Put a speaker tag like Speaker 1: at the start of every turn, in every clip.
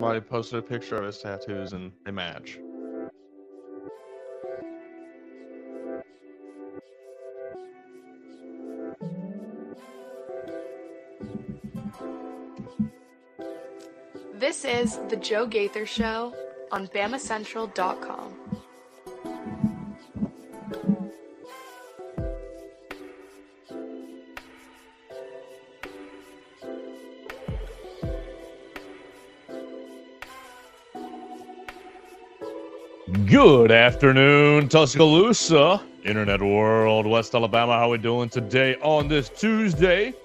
Speaker 1: Somebody posted a picture of his tattoos and they match.
Speaker 2: This is The Joe Gaither Show on BamaCentral.com.
Speaker 3: Good afternoon, Tuscaloosa, Internet World, West Alabama. How we doing today on this Tuesday?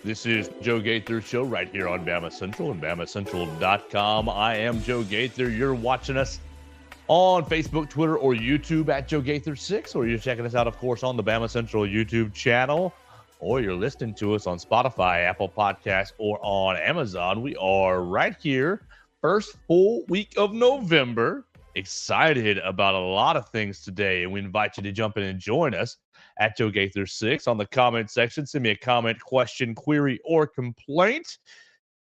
Speaker 3: This is Joe Gaither Show right here on Bama Central and BamaCentral.com. I am Joe Gaither. You're watching us on Facebook, Twitter, or YouTube at Joe Gaither6, or you're checking us out, of course, on the Bama Central YouTube channel, or you're listening to us on Spotify, Apple Podcasts, or on Amazon. We are right here, first full week of November. Excited about a lot of things today, and we invite you to jump in and join us at Joe Gaither6 on the comment section. Send me a comment, question, query, or complaint.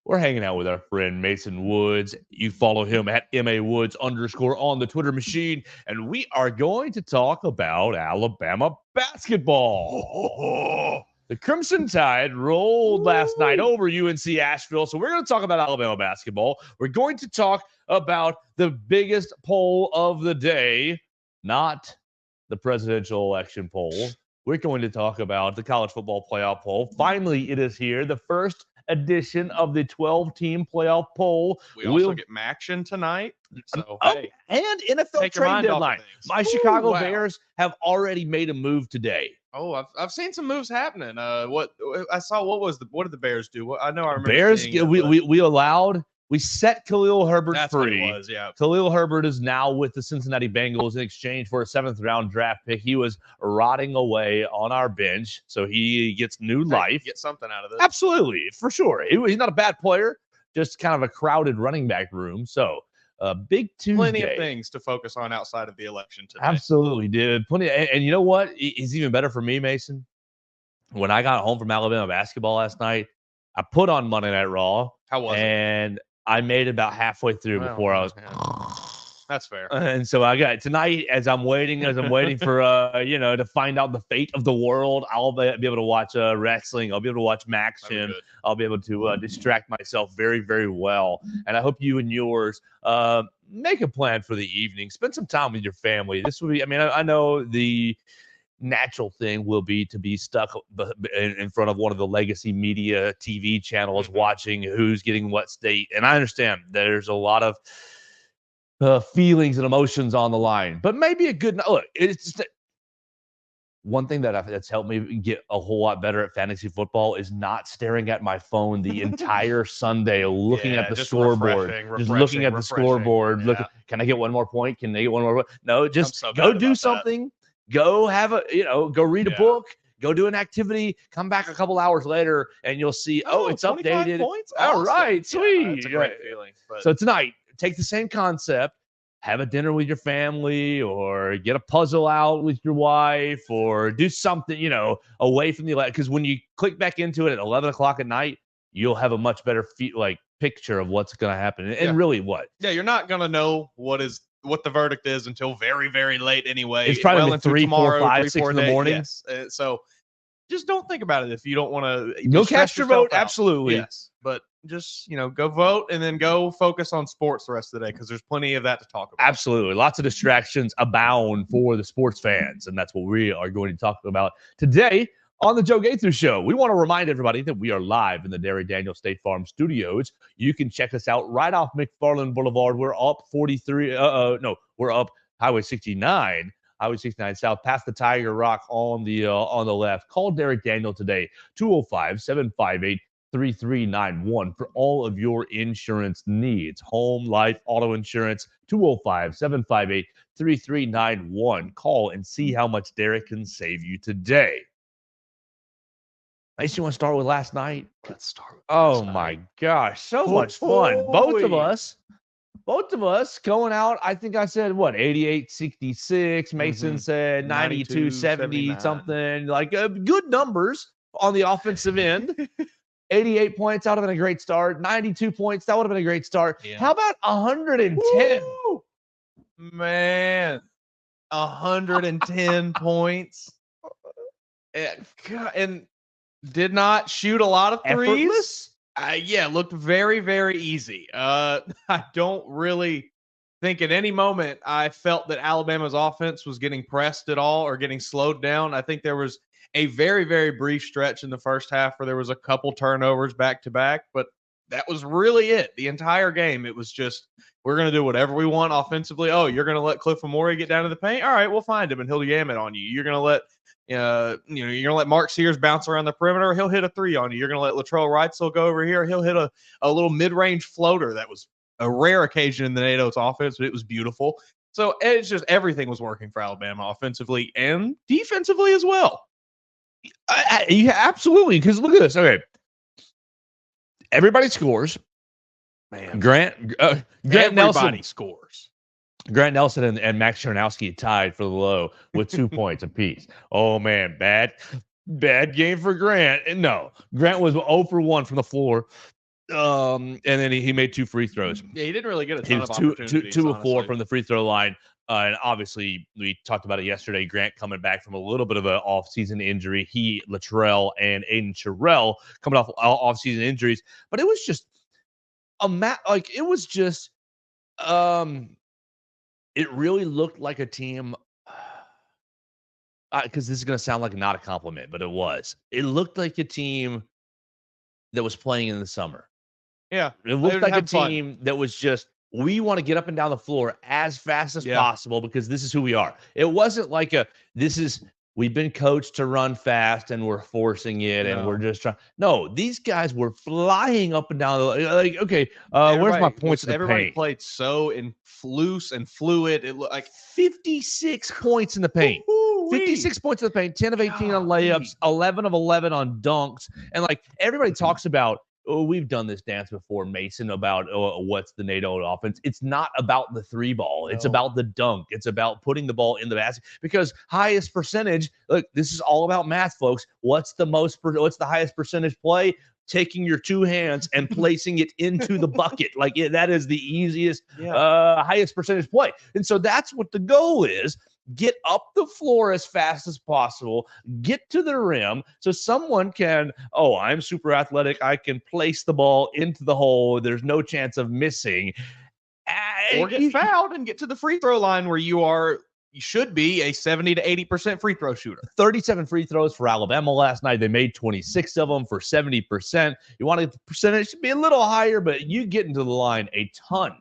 Speaker 3: We're hanging out with our friend Mason Woods. You follow him at MAWoods_ on the Twitter machine, and we are going to talk about Alabama basketball. The Crimson Tide rolled last night over UNC-Asheville, so we're going to talk about Alabama basketball. We're going to talk about the biggest poll of the day, not the presidential election poll. We're going to talk about the college football playoff poll. Finally, it is here, the first edition of the 12-team playoff poll.
Speaker 1: We also get Maction tonight. So,
Speaker 3: hey, and NFL
Speaker 1: take your
Speaker 3: trade
Speaker 1: mind off of
Speaker 3: deadline.
Speaker 1: things.
Speaker 3: My Chicago
Speaker 1: wow.
Speaker 3: Bears have already made a move today.
Speaker 1: Oh, I've seen some moves happening. What I saw, what did the Bears do? I remember
Speaker 3: Bears,
Speaker 1: seeing it,
Speaker 3: we set Khalil Herbert
Speaker 1: that's
Speaker 3: free.
Speaker 1: what it was, yeah.
Speaker 3: Khalil Herbert is now with the Cincinnati Bengals in exchange for a 7th-round draft pick. He was rotting away on our bench, so he gets new life.
Speaker 1: Get something out of this.
Speaker 3: Absolutely, for sure. He's not a bad player, just kind of a crowded running back room. So, big Tuesday.
Speaker 1: Plenty of things to focus on outside of the election today.
Speaker 3: Absolutely, dude. Plenty. And you know what? It's even better for me, Mason. When I got home from Alabama basketball last night, I put on Monday Night Raw.
Speaker 1: How was it?
Speaker 3: And I made it about halfway through before I was.
Speaker 1: Yeah. That's fair.
Speaker 3: And so I got tonight as I'm waiting for to find out the fate of the world. I'll be able to watch wrestling. I'll be able to watch Maction. I'll be able to distract myself very, very well. And I hope you and yours make a plan for the evening. Spend some time with your family. This will be. I mean, I know the natural thing will be to be stuck in front of one of the legacy media TV channels watching who's getting what state. And I understand there's a lot of feelings and emotions on the line, but maybe a good look. It's just one thing that's helped me get a whole lot better at fantasy football is not staring at my phone the entire Sunday, looking at the scoreboard, just looking at the scoreboard.
Speaker 1: Yeah.
Speaker 3: Look, can I get one more point? Can they get one more? No, just
Speaker 1: so
Speaker 3: go
Speaker 1: bad
Speaker 3: do
Speaker 1: about
Speaker 3: something. Go have go read a book. Go do an activity. Come back a couple hours later, and you'll see. Oh, it's updated.
Speaker 1: Points?
Speaker 3: All
Speaker 1: Awesome.
Speaker 3: right, sweet.
Speaker 1: Yeah, that's a great feeling. But
Speaker 3: So tonight, take the same concept. Have a dinner with your family, or get a puzzle out with your wife, or do something, away from the because when you click back into it at 11 o'clock at night, you'll have a much better picture of what's going to happen and really what.
Speaker 1: Yeah, you're not gonna know what the verdict is until very, very late anyway.
Speaker 3: It's probably
Speaker 1: into
Speaker 3: 3, 4, 5, 6 in the morning.
Speaker 1: Yes. So just don't think about it if you don't want to.
Speaker 3: Go cast your vote. Absolutely.
Speaker 1: Yes. But just, go vote and then go focus on sports the rest of the day because there's plenty of that to talk about.
Speaker 3: Absolutely. Lots of distractions abound for the sports fans, and that's what we are going to talk about today on the Joe Gaither Show. We want to remind everybody that we are live in the Derry Daniel State Farm Studios. You can check us out right off McFarland Boulevard. We're up we're up Highway 69. Highway 69 South, past the Tiger Rock on the left. Call Derek Daniel today, 205-758-3391 for all of your insurance needs. Home, life, auto insurance, 205-758-3391. Call and see how much Derek can save you today. Mason, you want to start with last night?
Speaker 1: Let's start.
Speaker 3: My gosh, so much fun. Both of us going out. I think I said 88-66. Mason said 92-70 something. Like good numbers on the offensive end. 88 points, that would have been a great start. 92 points, that would have been a great start.
Speaker 1: Yeah.
Speaker 3: How about 110?
Speaker 1: Woo! Man, 110 points. And did not shoot a lot of threes.
Speaker 3: Effortless?
Speaker 1: Yeah, looked very, very easy. I don't really think at any moment I felt that Alabama's offense was getting pressed at all or getting slowed down. I think there was a very, very brief stretch in the first half where there was a couple turnovers back to back, but that was really it. The entire game, it was just, we're going to do whatever we want offensively. Oh, you're going to let Cliff Amore get down to the paint? All right, we'll find him and he'll yam it on you. You're going to let you're gonna let Mark Sears bounce around the perimeter. He'll hit a three on you. You're gonna let Latrell Wrightsell go over here. He'll hit a little mid-range floater. That was a rare occasion in the NATO's offense, but it was beautiful. So it's just everything was working for Alabama offensively and defensively as well.
Speaker 3: Yeah, absolutely. Because look at this. Okay, everybody scores.
Speaker 1: Man,
Speaker 3: Grant
Speaker 1: everybody
Speaker 3: Nelson
Speaker 1: scores.
Speaker 3: Grant Nelson and Max Chernowski tied for the low with 2 points apiece. Oh man, bad game for Grant. And no, Grant was 0 for 1 from the floor. And then he made 2 free throws.
Speaker 1: Yeah, he didn't really get a ton of
Speaker 3: He was
Speaker 1: opportunities.
Speaker 3: 2 of 4
Speaker 1: honestly.
Speaker 3: from the free throw line. And obviously, we talked about it yesterday. Grant coming back from a little bit of an off-season injury. Latrell, and Aiden Cherrell coming off off-season injuries. But it was just it was just it really looked like a team, because this is going to sound like not a compliment, but it was. It looked like a team that was playing in the summer.
Speaker 1: Yeah,
Speaker 3: it looked like a team that was just, we want to get up and down the floor as fast as possible because this is who we are. It wasn't like we've been coached to run fast and we're forcing it and we're just trying. No, these guys were flying up and down. Like, okay, where's my points in the paint?
Speaker 1: Everybody played so loose and fluid. It looked like
Speaker 3: 56 points in the paint. 56 points in the paint, 10 of 18 on layups, 11 of 11 on dunks. And like everybody talks about, we've done this dance before, Mason, about what's the NATO offense. It's not about the 3 ball. It's about the dunk. It's about putting the ball in the basket because highest percentage, look, this is all about math, folks. What's the highest percentage play? Taking your 2 hands and placing it into the bucket. Like that is the easiest, highest percentage play. And so that's what the goal is. Get up the floor as fast as possible, get to the rim so someone can, I'm super athletic. I can place the ball into the hole. There's no chance of missing.
Speaker 1: Or get fouled and get to the free throw line where you should be a 70 to 80% free throw shooter.
Speaker 3: 37 free throws for Alabama last night. They made 26 of them for 70%. You want the percentage to be a little higher, but you get into the line a ton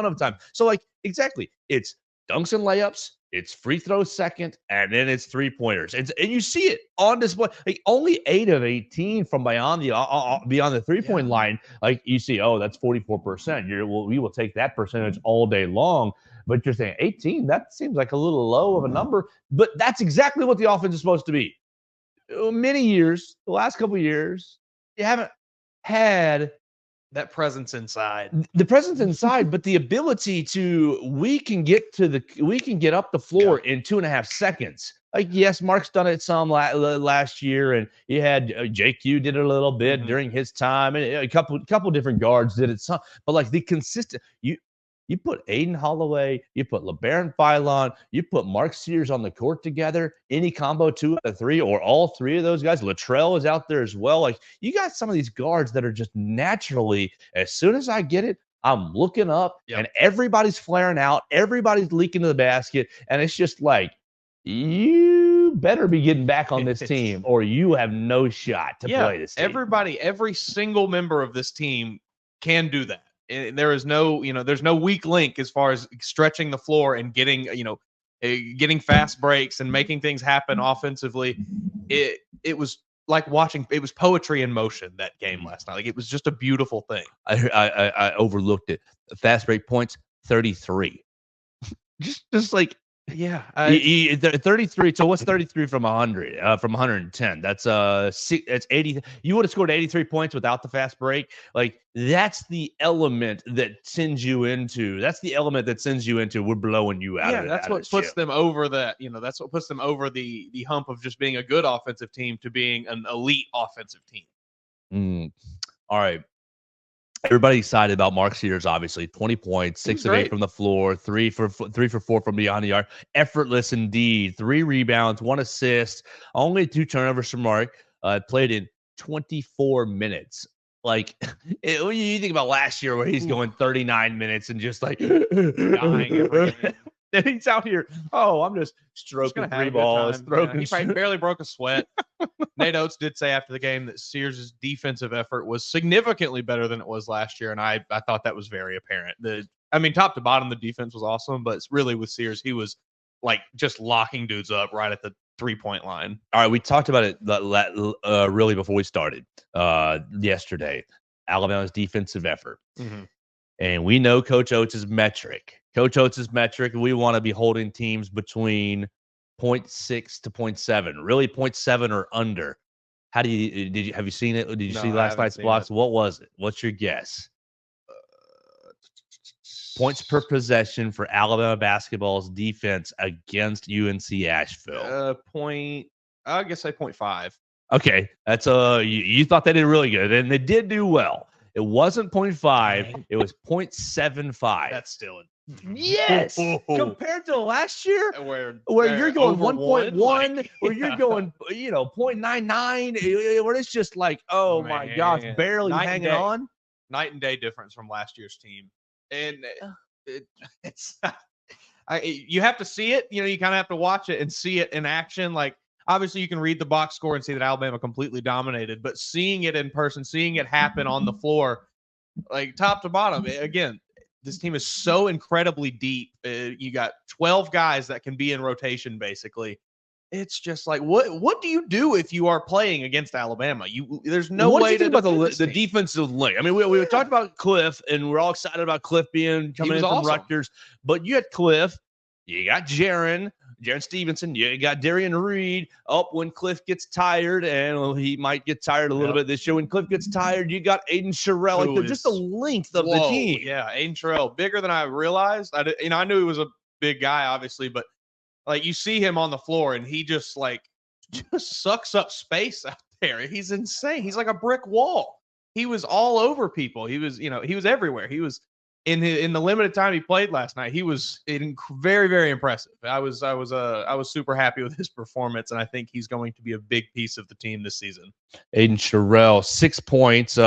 Speaker 3: of time. So like, exactly. It's dunks and layups. It's free throws second, and then it's 3-pointers. And you see it on display. Like only 8 of 18 from beyond the 3-point line. Like you see, that's 44%. We will take that percentage all day long. But you're saying 18, that seems like a little low of a number. But that's exactly what the offense is supposed to be. Many years, the last couple of years, you haven't had
Speaker 1: that presence inside.
Speaker 3: The presence inside, but the ability we can get up the floor in 2.5 seconds. Like, yes, Mark's done it some last year, and you had JQ did it a little bit during his time, and a couple different guards did it some. But like the consistent, you put Aiden Holloway, you put LeBaron Philon, you put Mark Sears on the court together, any combo 2 out of 3 or all 3 of those guys. Latrell is out there as well. Like you got some of these guards that are just naturally, as soon as I get it, I'm looking up and everybody's flaring out, everybody's leaking to the basket, and it's just like, you better be getting back on this team or you have no shot to play this team.
Speaker 1: Every single member of this team can do that. There is there's no weak link as far as stretching the floor and getting fast breaks and making things happen offensively. It was like watching, it was poetry in motion, that game last night. Like it was just a beautiful thing.
Speaker 3: I overlooked it. Fast break points, 33. just like, 33. So what's 33 from 100? From 110? That's 80. You would have scored 83 points without the fast break. Like that's the element that sends you into. We're blowing you out.
Speaker 1: That's what puts them over that. That's what puts them over the hump of just being a good offensive team to being an elite offensive team.
Speaker 3: All right. Everybody excited about Mark Sears, obviously. 20 points, 6 of 8 from the floor, 3 for 4 from beyond the arc. Effortless indeed. 3 rebounds, 1 assist, only 2 turnovers from Mark. Played in 24 minutes. Like, when you think about last year where he's going 39 minutes and just like
Speaker 1: Dying every game.
Speaker 3: And he's out here, I'm just stroking 3 balls.
Speaker 1: He probably barely broke a sweat. Nate Oates did say after the game that Sears' defensive effort was significantly better than it was last year, and I thought that was very apparent. Top to bottom, the defense was awesome, but it's really with Sears, he was like just locking dudes up right at the 3-point line.
Speaker 3: All right, we talked about it really before we started yesterday. Alabama's defensive effort.
Speaker 1: Mm-hmm.
Speaker 3: And we know Coach Oates' metric. We want to be holding teams between 0.6 to 0.7, really 0.7 or under. Have you seen it? Did you see last night's blocks? What was it? What's your guess? Points per possession for Alabama basketball's defense against UNC-Asheville.
Speaker 1: I guess say 0.5.
Speaker 3: Okay, that's you thought they did really good, and they did do well. It wasn't 0.5, it was 0.75.
Speaker 1: That's still
Speaker 3: yes. Compared to last year,
Speaker 1: where
Speaker 3: you're going 1.1, where you're going 0.99, where it's just like, my gosh, barely hanging on.
Speaker 1: Night and day difference from last year's team, and it's you have to see it. You kind of have to watch it and see it in action. Like, obviously, you can read the box score and see that Alabama completely dominated, but seeing it in person, seeing it happen on the floor, like top to bottom, again, this team is so incredibly deep. You got 12 guys that can be in rotation, basically. It's just like, what do you do if you are playing against Alabama? There's no way to
Speaker 3: about the defensive link. I mean, we talked about Cliff, and we're all excited about Cliff coming in from Rutgers, but you had Cliff, you got Jaron Stevenson, you got Darian Reed. When Cliff gets tired, and he might get tired a little bit this year. When Cliff gets tired, you got Aiden Sherrill. Like, just the length of the team.
Speaker 1: Yeah, Aiden Sherrill, bigger than I realized. I knew he was a big guy, obviously, but like, you see him on the floor, and he just sucks up space out there. He's insane. He's like a brick wall. He was all over people. He was everywhere. He was in the limited time he played last night. He was very, very impressive. I was super happy with his performance, and I think he's going to be a big piece of the team this season.
Speaker 3: Aiden Sherrill, 6 points,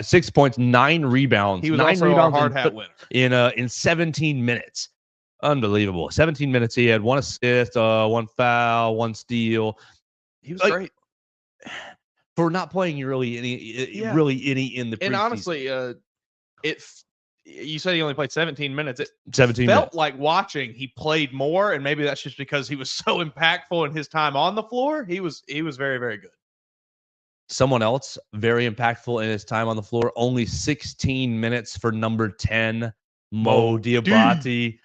Speaker 3: 6 points, 9 rebounds.
Speaker 1: He was
Speaker 3: 9
Speaker 1: also
Speaker 3: rebounds
Speaker 1: a hard hat winner
Speaker 3: in 17 minutes. Unbelievable. 17 minutes. He had 1 assist, 1 foul, 1 steal.
Speaker 1: He was great
Speaker 3: for not playing really any in the preseason.
Speaker 1: And honestly, you said he only played 17 minutes. It
Speaker 3: 17
Speaker 1: felt
Speaker 3: minutes.
Speaker 1: like watching he played more, and maybe that's just because he was so impactful in his time on the floor. He was very, very good.
Speaker 3: Someone else very impactful in his time on the floor. Only 16 minutes for number 10, Mo Diabate.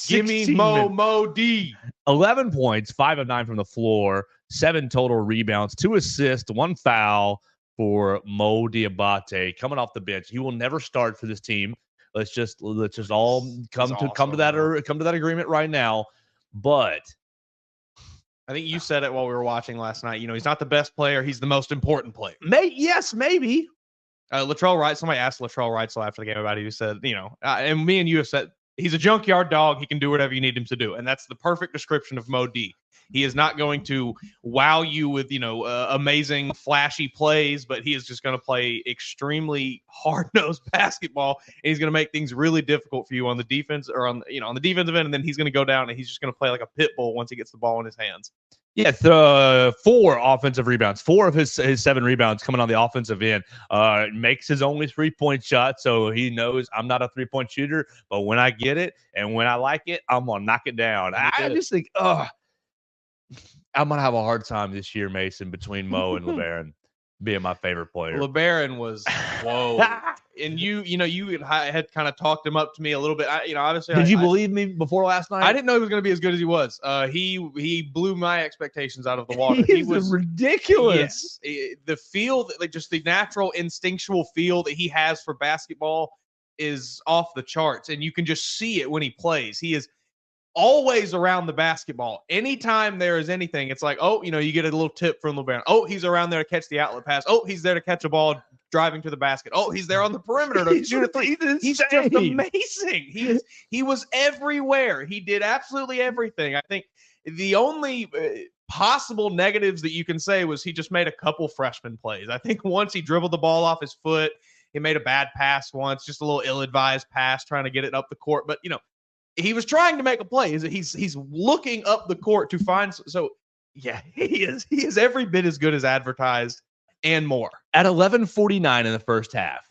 Speaker 1: Give me Mo D.
Speaker 3: 11 points, 5 of 9 from the floor, 7 total rebounds, 2 assists, 1 foul for Mo Diabate coming off the bench. He will never start for this team. Let's just all come to that agreement right now. But
Speaker 1: I think you said it while we were watching last night. He's not the best player. He's the most important player.
Speaker 3: Maybe.
Speaker 1: Latrell Wright. Somebody asked Latrell Wright after the game about it. He said, and me and you have said, he's a junkyard dog. He can do whatever you need him to do. And that's the perfect description of Mo D. He is not going to wow you with, amazing, flashy plays, but he is just going to play extremely hard-nosed basketball. And he's going to make things really difficult for you on the defense or on the defensive end. And then he's going to go down and he's just going to play like a pit bull once he gets the ball in his hands.
Speaker 3: Yeah, 4 offensive rebounds. 4 of his 7 rebounds coming on the offensive end. Makes his only 3-point shot, so he knows I'm not a 3-point shooter, but when I get it and when I like it, I'm going to knock it down. I just think, I'm going to have a hard time this year, Mason, between Mo and LeBaron being my favorite player.
Speaker 1: LeBaron was, whoa. And you had kind of talked him up to me a little bit. Obviously,
Speaker 3: did you believe me before last night?
Speaker 1: I didn't know he was going to be as good as he was. He blew my expectations out of the water.
Speaker 3: He was ridiculous.
Speaker 1: Yes, the feel, just the natural instinctual feel that he has for basketball is off the charts, and you can just see it when he plays. He is always around the basketball. Anytime there is anything, it's like, oh, you get a little tip from LeBaron. Oh, he's around there to catch the outlet pass. Oh, he's there to catch a ball driving to the basket. Oh, he's there on the perimeter to shoot a three. He's just amazing. He was everywhere. He did absolutely everything. I think the only possible negatives that you can say was he just made a couple freshman plays. I think once he dribbled the ball off his foot, he made a bad pass once, just a little ill-advised pass trying to get it up the court. But, he was trying to make a play. He's looking up the court to find. So, yeah, he is every bit as good as advertised and more.
Speaker 3: At 11:49 in the first half.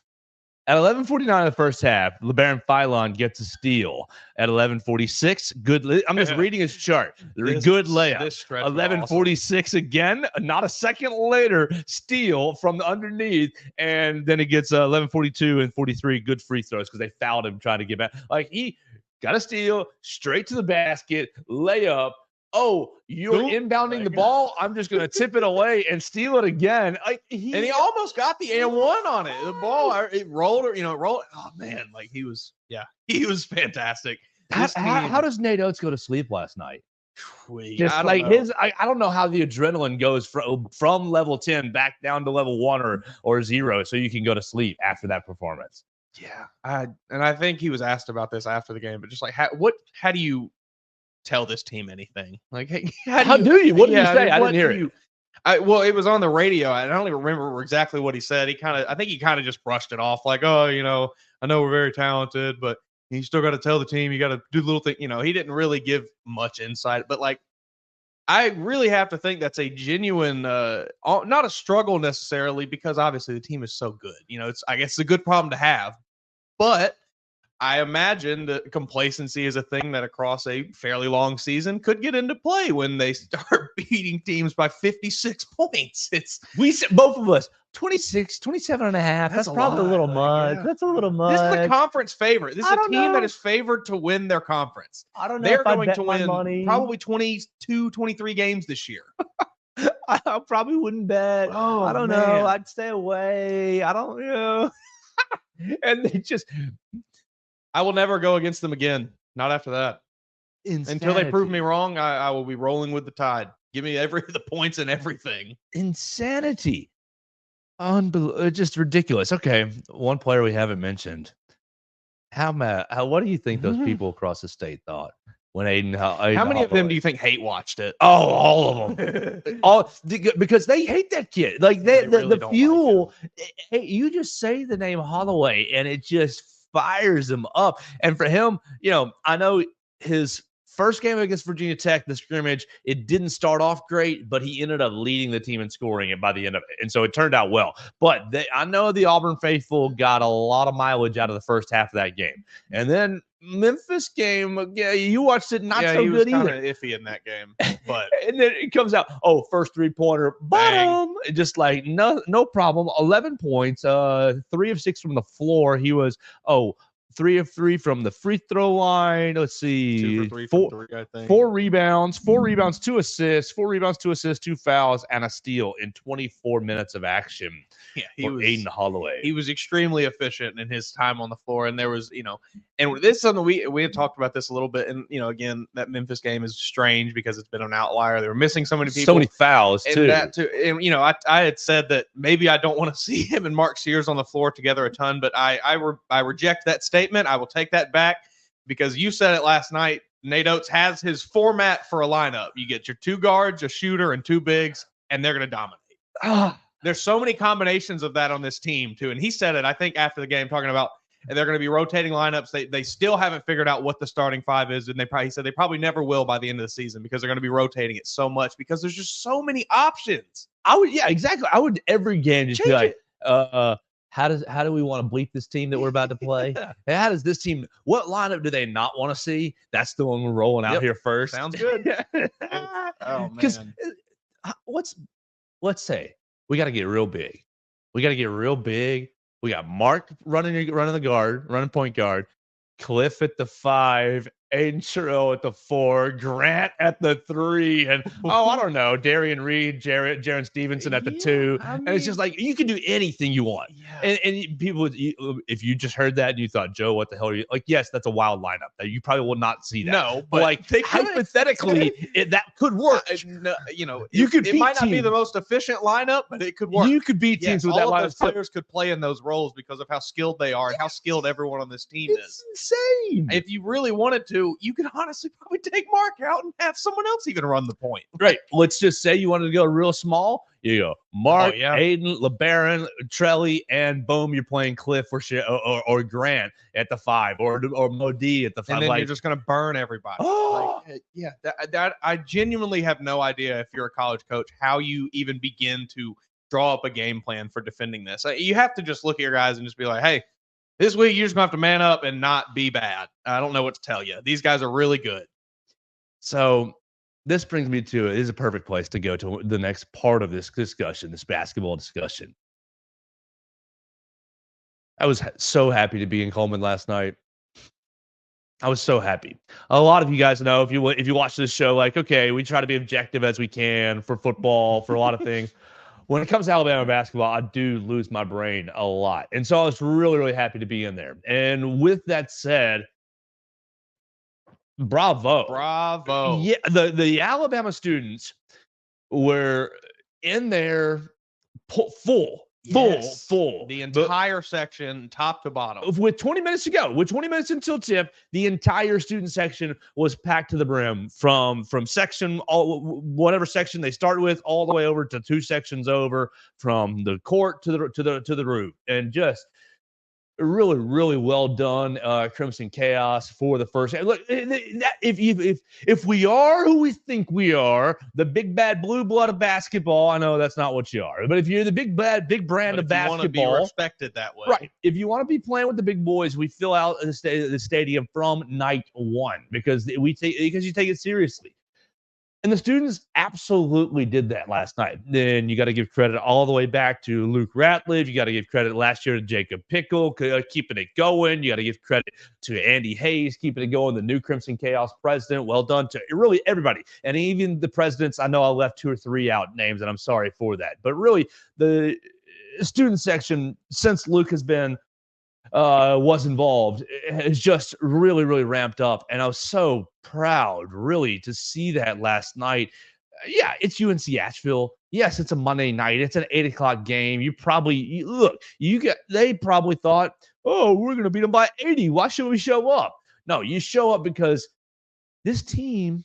Speaker 3: At 11:49 in the first half, LeBaron Philon gets a steal. At 11:46, I'm just reading his chart. Good layup. 11:46 awesome. Again, not a second later, steal from the underneath, and then it gets 11:42 and 43 good free throws because they fouled him trying to get back. Like he got a steal, straight to the basket, layup. Oh, you're inbounding the ball. I'm just going to tip it away and steal it again.
Speaker 1: And he almost got the and one on it. The ball, it rolled, it rolled. Oh, man. He was fantastic.
Speaker 3: How does Nate Oates go to sleep last night? I don't know how the adrenaline goes from level 10 back down to level 1 or 0 so you can go to sleep after that performance.
Speaker 1: Yeah. I think he was asked about this after the game, but just how do you tell this team anything? Hey,
Speaker 3: how do you? What did you say? I didn't hear it.
Speaker 1: Well, it was on the radio. I don't even remember exactly what he said. I think he kind of just brushed it off oh, I know we're very talented, but you still got to tell the team, you got to do little things. He didn't really give much insight, but I really have to think that's a genuine, not a struggle necessarily, because obviously the team is so good. I guess it's a good problem to have, but I imagine that complacency is a thing that across a fairly long season could get into play when they start beating teams by 56 points.
Speaker 3: Both of us, 26, 27 and a half. That's probably a little much. Yeah. That's a little much.
Speaker 1: This is the conference favorite. This is a team that is favored to win their conference.
Speaker 3: I don't know.
Speaker 1: They're going to win probably 22, 23 games this year.
Speaker 3: I probably wouldn't bet.
Speaker 1: Oh,
Speaker 3: I don't know. I'd stay away. I don't know. And they just...
Speaker 1: I will never go against them again. Not after that.
Speaker 3: Insanity.
Speaker 1: Until they prove me wrong, I will be rolling with the tide. Give me the points and everything.
Speaker 3: Insanity. Just ridiculous. Okay, one player we haven't mentioned. What do you think those people across the state thought when Aiden?
Speaker 1: How many of them do you think hate watched it?
Speaker 3: Oh, all of them. Because they hate that kid. The fuel. Hey, you just say the name Holloway, and it just fires him up. And for him, I know his first game against Virginia Tech, the scrimmage, it didn't start off great, but he ended up leading the team in scoring it by the end of it. And so it turned out well. But I know the Auburn faithful got a lot of mileage out of the first half of that game. And then Memphis game, yeah, you watched it, not so good either.
Speaker 1: He was kind of iffy in that game. But
Speaker 3: and then it comes out, first three-pointer, bottom. Just no problem. 11 points, 3 of 6 from the floor. He was 3 of 3 from the free throw line. Let's see.
Speaker 1: 2 for 3 from 3, I think.
Speaker 3: 4 rebounds, 2 assists, 4 rebounds, 2 assists, 2 fouls, and a steal in 24 minutes of action.
Speaker 1: Yeah,
Speaker 3: Aiden Holloway.
Speaker 1: He was extremely efficient in his time on the floor. And there was, and this is something we had talked about this a little bit. And, again, that Memphis game is strange because it's been an outlier. They were missing so many people.
Speaker 3: So many fouls, too.
Speaker 1: And, I had said that maybe I don't want to see him and Mark Sears on the floor together a ton, but I reject that statement. I will take that back because you said it last night. Nate Oates has his format for a lineup. You get your 2 guards, a shooter, and 2 bigs, and they're going to dominate. There's so many combinations of that on this team, too. And he said it, I think, after the game, talking about and they're going to be rotating lineups. They still haven't figured out what the starting 5 is, and he said they probably never will by the end of the season because they're going to be rotating it so much because there's just so many options.
Speaker 3: Exactly. I would every game just be like, how do we want to bleep this team that we're about to play? How does this team? What lineup do they not want to see? That's the one we're rolling out here first.
Speaker 1: Sounds good. Oh man.
Speaker 3: Let's say we got to get real big. We got Mark running the guard, running point guard, Cliff at the 5, Aiden Churro at the 4, Grant at the 3, and I don't know, Darian Reed, Jaron Stevenson at the 2. And it's just like you can do anything you want.
Speaker 1: Yeah.
Speaker 3: And people, if you just heard that and you thought, Joe, what the hell are you like? Yes, that's a wild lineup. You probably will not see that.
Speaker 1: No,
Speaker 3: but like hypothetically, that could work.
Speaker 1: You could.
Speaker 3: It
Speaker 1: might not be the most efficient lineup, but it could work.
Speaker 3: You could beat teams with that
Speaker 1: all
Speaker 3: lineup.
Speaker 1: of those players could play in those roles because of how skilled they are and how skilled everyone on this team is.
Speaker 3: Insane.
Speaker 1: If you really wanted to, you could honestly probably take Mark out and have someone else even run the point.
Speaker 3: Right. Let's just say you wanted to go real small. You go Mark, Aiden, LeBaron, Trelly, and boom, you're playing Cliff or Grant at the 5 or Modi at the 5.
Speaker 1: And then you're just going to burn everybody.
Speaker 3: Oh,
Speaker 1: that I genuinely have no idea if you're a college coach how you even begin to draw up a game plan for defending this. You have to just look at your guys and just be like, hey, this week you're just going to have to man up and not be bad. I don't know what to tell you. These guys are really good.
Speaker 3: So this brings me to it is a perfect place to go to the next part of this discussion, this basketball discussion. I was so happy to be in Coleman last night. I was so happy. A lot of you guys know if you watch this show, like, okay, we try to be objective as we can for football, for a lot of things. When it comes to Alabama basketball, I do lose my brain a lot. And so I was really, really happy to be in there. And with that said, bravo. Yeah, the Alabama students were in there full.
Speaker 1: The entire section, top to bottom.
Speaker 3: With 20 minutes to go, with 20 minutes until tip, the entire student section was packed to the brim from section, whatever section they started with, all the way over to 2 sections over, from the court to the roof, and just really, really well done, Crimson Chaos for the first. Look, if we are who we think we are, the big bad blue blood of basketball, I know that's not what you are, but if you're the big brand of basketball, you want to be
Speaker 1: respected that way,
Speaker 3: right? If you want to be playing with the big boys, we fill out the stadium from night 1 because you take it seriously. And the students absolutely did that last night. Then you got to give credit all the way back to Luke Ratliff. You got to give credit last year to Jacob Pickle, keeping it going. You got to give credit to Andy Hayes, keeping it going, the new Crimson Chaos president. Well done to really everybody. And even the presidents, I know I left 2 or 3 out names, and I'm sorry for that. But really, the student section, since Luke has been was involved, has just really, really ramped up. And I was so proud, really, to see that last night. Yeah, it's UNC-Asheville. Yes, it's a Monday night. It's an 8 o'clock game. They probably thought, oh, we're going to beat them by 80. Why should we show up? No, you show up because this team,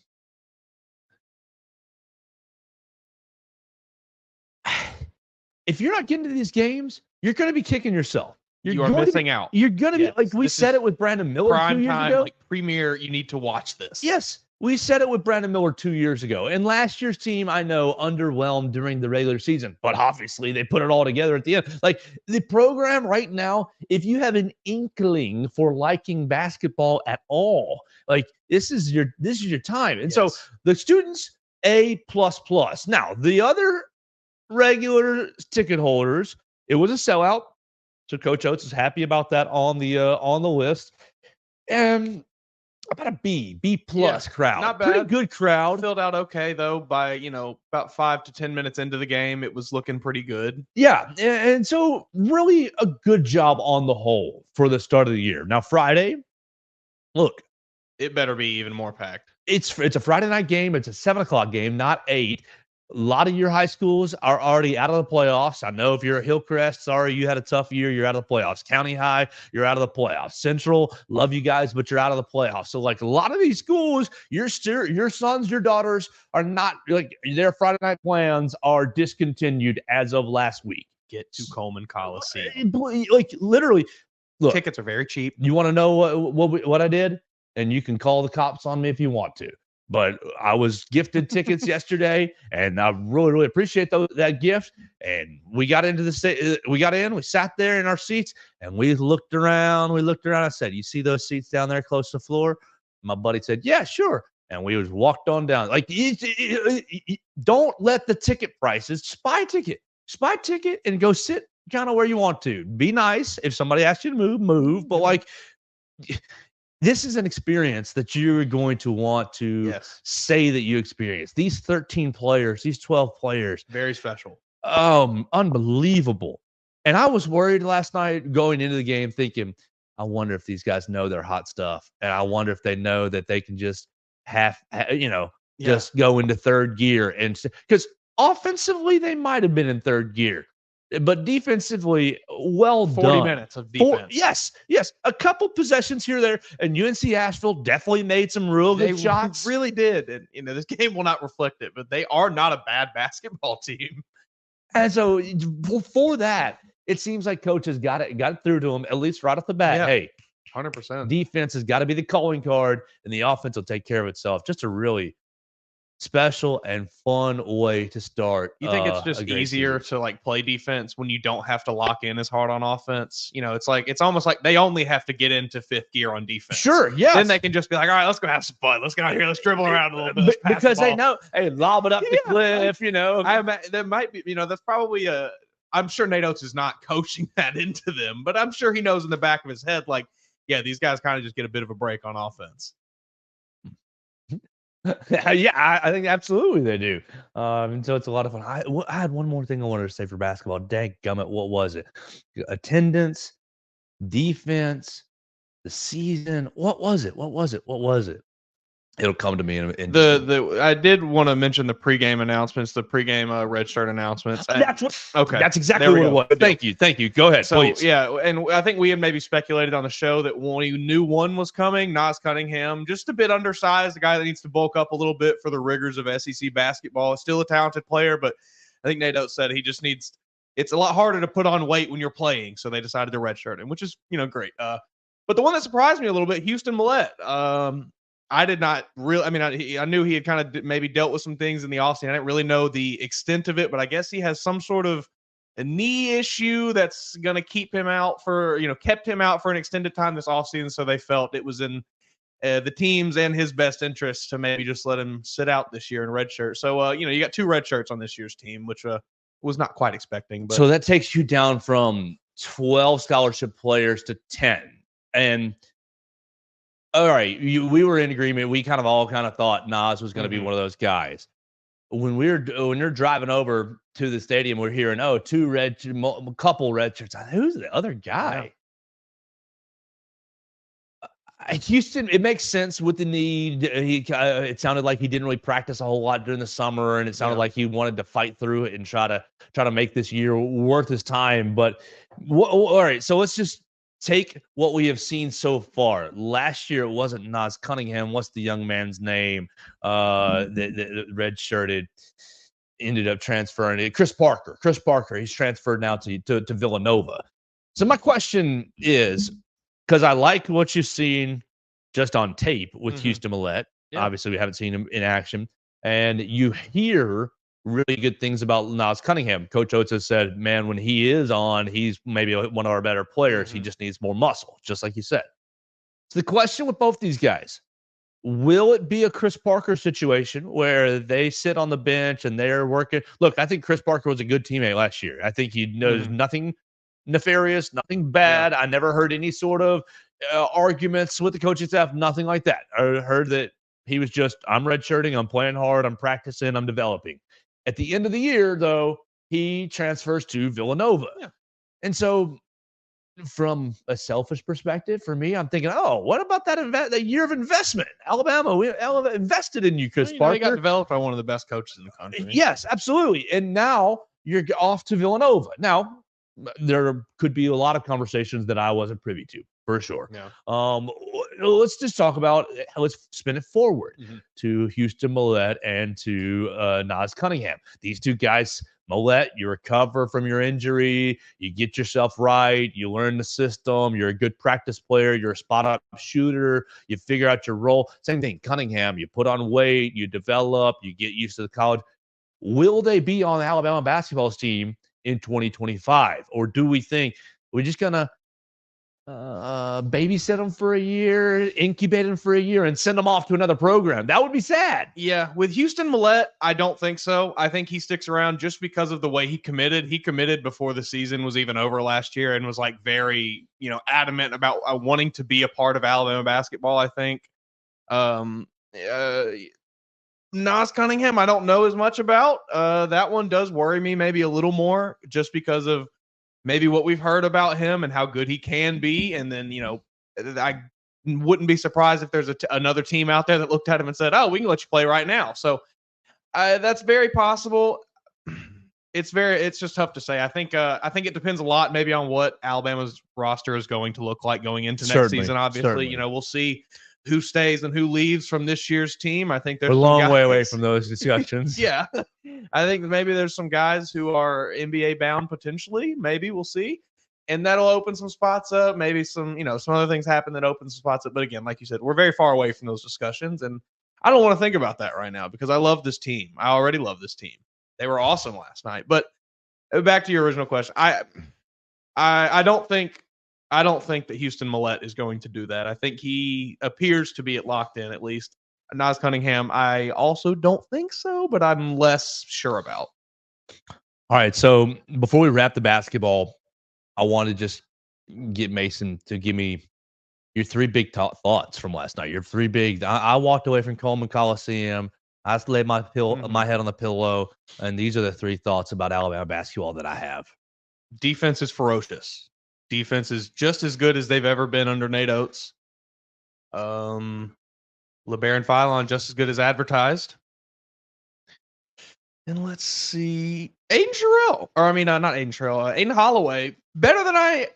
Speaker 3: if you're not getting to these games, you're going to be kicking yourself.
Speaker 1: You are missing out.
Speaker 3: You're going to be like we said it with Brandon Miller 2 years ago.
Speaker 1: Like premier, you need to watch this.
Speaker 3: Yes, we said it with Brandon Miller 2 years ago. And last year's team, I know, underwhelmed during the regular season, but obviously they put it all together at the end. Like the program right now, if you have an inkling for liking basketball at all, like this is your time. And so the students, A++. Now the other regular ticket holders, it was a sellout. So Coach Oates is happy about that on the list. And about a B+ crowd.
Speaker 1: Not bad.
Speaker 3: Pretty good crowd.
Speaker 1: Filled out okay, though, by, about 5 to 10 minutes into the game. It was looking pretty good.
Speaker 3: Yeah. And so really a good job on the whole for the start of the year. Now, Friday, look.
Speaker 1: It better be even more packed.
Speaker 3: It's a Friday night game. It's a 7 o'clock game, not 8. A lot of your high schools are already out of the playoffs. I know if you're at Hillcrest, sorry, you had a tough year. You're out of the playoffs. County High, you're out of the playoffs. Central, love you guys, but you're out of the playoffs. So, like a lot of these schools, your sons, your daughters are not like their Friday night plans are discontinued as of last week.
Speaker 1: Get to Coleman Coliseum.
Speaker 3: Like literally, look.
Speaker 1: Tickets are very cheap.
Speaker 3: You want to know what I did? And you can call the cops on me if you want to. But I was gifted tickets yesterday, and I really, really appreciate that gift. And we got into we sat there in our seats, and we looked around. I said, you see those seats down there close to the floor? My buddy said, yeah, sure. And we was walked on down. Like, don't let the ticket prices, just buy a ticket and go sit kind of where you want to. Be nice. If somebody asks you to move, but like, this is an experience that you're going to want to say that you experienced. These 13 players, these 12 players.
Speaker 1: Very special.
Speaker 3: Unbelievable. And I was worried last night going into the game thinking, I wonder if these guys know their hot stuff. And I wonder if they know that they can just just go into third gear. And because offensively, they might have been in third gear. But defensively, well
Speaker 1: 40
Speaker 3: done.
Speaker 1: minutes of defense.
Speaker 3: Yes. A couple possessions here or there. And UNC-Asheville definitely made some real good shots.
Speaker 1: They really did. And, this game will not reflect it, but they are not a bad basketball team.
Speaker 3: And so for that, it seems like coach has got it through to him, at least right off the bat.
Speaker 1: Yeah,
Speaker 3: hey,
Speaker 1: 100%.
Speaker 3: Defense has got to be the calling card, and the offense will take care of itself. Just a really special and fun way to start.
Speaker 1: You think it's just easier to play defense when you don't have to lock in as hard on offense? It's almost like they only have to get into fifth gear on defense.
Speaker 3: Sure, yeah.
Speaker 1: Then they can just be like, all right, let's go have some fun. Let's go out here, let's dribble around a little bit.
Speaker 3: Because they know, hey, lob it up the cliff,
Speaker 1: That might be, that's probably I'm sure Nate Oates is not coaching that into them, but I'm sure he knows in the back of his head, these guys kind of just get a bit of a break on offense.
Speaker 3: I think absolutely they do. So it's a lot of fun. I had one more thing I wanted to say for basketball. Dadgummit, what was it? Attendance, defense, the season. What was it? It'll come to me in
Speaker 1: I did want to mention the pregame announcements, the pregame red shirt announcements.
Speaker 3: That's exactly what it was. Thank you. Go ahead, please.
Speaker 1: Yeah, and I think we had maybe speculated on the show that we knew one was coming, Nas Cunningham, just a bit undersized, a guy that needs to bulk up a little bit for the rigors of SEC basketball. Still a talented player, but I think Nate Oates said he just needs. It's a lot harder to put on weight when you're playing, so they decided to redshirt him, which is great. But the one that surprised me a little bit, Houston Millett. I did not really. I knew he had kind of maybe dealt with some things in the offseason. I didn't really know the extent of it, but I guess he has some sort of a knee issue that's going to keep him out kept him out for an extended time this offseason. So they felt it was in the team's and his best interest to maybe just let him sit out this year in redshirt. So, you got 2 red shirts on this year's team, which was not quite expecting. But.
Speaker 3: So that takes you down from 12 scholarship players to 10. And all right, we were in agreement. We all thought Nas was going to be one of those guys. When you're driving over to the stadium, we're hearing, a couple red shirts. Who's the other guy? Houston, it makes sense with the need. It sounded like he didn't really practice a whole lot during the summer, and it sounded like he wanted to fight through it and try to make this year worth his time. But all right, so let's just take what we have seen so far. Last year, it wasn't Nas Cunningham. What's the young man's name? The red-shirted ended up transferring. Chris Parker. He's transferred now to Villanova. So my question is, because I like what you've seen just on tape with Houston Millett. Yeah. Obviously, we haven't seen him in action. And you hear really good things about Nas Cunningham. Coach Oates has said, man, when he is on, he's maybe one of our better players. He just needs more muscle, just like you said. So the question with both these guys, will it be a Chris Parker situation where they sit on the bench and they're working? Look, I think Chris Parker was a good teammate last year. I think he knows nothing nefarious, nothing bad. I never heard any sort of arguments with the coaching staff, nothing like that. I heard that he was just, I'm redshirting, I'm playing hard, I'm practicing, I'm developing. At the end of the year, though, he transfers to Villanova. Yeah. And so from a selfish perspective, for me, I'm thinking, what about that year of investment? Alabama invested in you, Chris Parker.
Speaker 1: They got developed by one of the best coaches in the country.
Speaker 3: Yes, absolutely. And now you're off to Villanova. Now, there could be a lot of conversations that I wasn't privy to, for sure. Yeah. Let's just talk about, let's spin it forward to Houston Millett and to Nas Cunningham. These two guys, Millett, you recover from your injury, you get yourself right, you learn the system, you're a good practice player, you're a spot-up shooter, you figure out your role. Same thing, Cunningham, you put on weight, you develop, you get used to the college. Will they be on the Alabama basketball team in 2025? Or do we think we're just going to babysit them for a year, incubate them for a year, and send them off to another program. That would be sad.
Speaker 1: Yeah, with Houston Millett, I don't think so. I think he sticks around just because of the way he committed. He committed before the season was even over last year and was like very, adamant about wanting to be a part of Alabama basketball, I think. Nas Cunningham, I don't know as much about. That one does worry me maybe a little more just because of maybe what we've heard about him and how good he can be. And then, I wouldn't be surprised if there's another team out there that looked at him and said, oh, we can let you play right now. So that's very possible. It's just tough to say. I think it depends a lot maybe on what Alabama's roster is going to look like going into next season. Obviously, we'll see who stays and who leaves from this year's team. I think there's
Speaker 3: a long way away from those discussions.
Speaker 1: Yeah. I think maybe there's some guys who are NBA bound potentially. Maybe we'll see. And that'll open some spots up. Maybe some other things happen that open some spots up. But again, like you said, we're very far away from those discussions. And I don't want to think about that right now because I love this team. I already love this team. They were awesome last night. But back to your original question. I don't think that Houston Millett is going to do that. I think he appears to be locked in, at least. Nas Cunningham, I also don't think so, but I'm less sure about.
Speaker 3: All right, so before we wrap the basketball, I want to just get Mason to give me your three big thoughts from last night. Your three big. I walked away from Coleman Coliseum. I just laid my head on the pillow, and these are the three thoughts about Alabama basketball that I have.
Speaker 1: Defense is ferocious. Defense is just as good as they've ever been under Nate Oates. LeBaron Philon just as good as advertised. And let's see, Aiden Sherrill, not Aiden Sherrill, Aiden Holloway, better than I